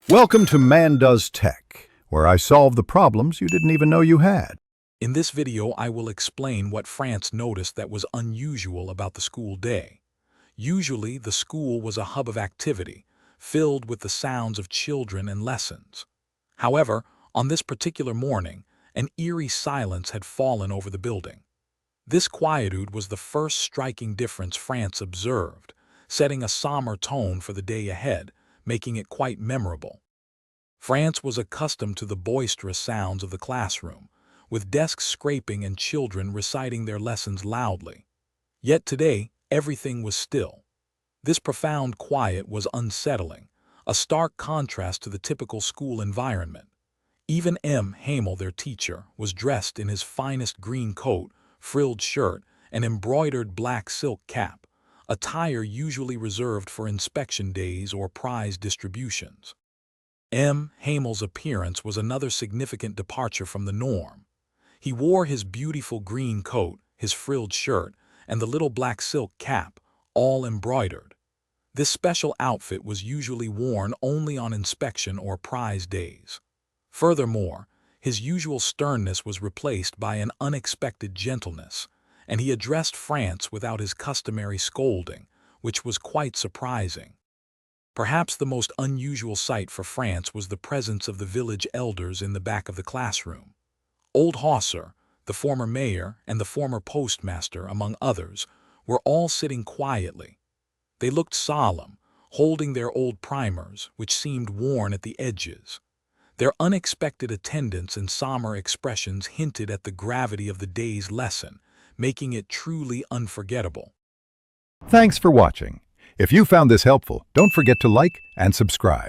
Welcome to Man Does Tech, where I solve the problems you didn't even know you had. In this video, I will explain what Franz noticed that was unusual about the school day. Usually, the school was a hub of activity, filled with the sounds of children and lessons. However, on this particular morning, an eerie silence had fallen over the building. This quietude was the first striking difference Franz observed, setting a somber tone for the day ahead, making it quite memorable. Franz was accustomed to the boisterous sounds of the classroom, with desks scraping and children reciting their lessons loudly. Yet today, everything was still. This profound quiet was unsettling, a stark contrast to the typical school environment. Even M. Hamel, their teacher, was dressed in his finest green coat, frilled shirt, and embroidered black silk cap, attire usually reserved for inspection days or prize distributions. M. Hamel's appearance was another significant departure from the norm. He wore his beautiful green coat, his frilled shirt, and the little black silk cap, all embroidered. This special outfit was usually worn only on inspection or prize days. Furthermore, his usual sternness was replaced by an unexpected gentleness, and he addressed Franz without his customary scolding, which was quite surprising. Perhaps the most unusual sight for Franz was the presence of the village elders in the back of the classroom. Old Hauser, the former mayor, and the former postmaster, among others, were all sitting quietly. They looked solemn, holding their old primers, which seemed worn at the edges. Their unexpected attendance and somber expressions hinted at the gravity of the day's lesson, making it truly unforgettable. Thanks for watching. If you found this helpful, don't forget to like and subscribe.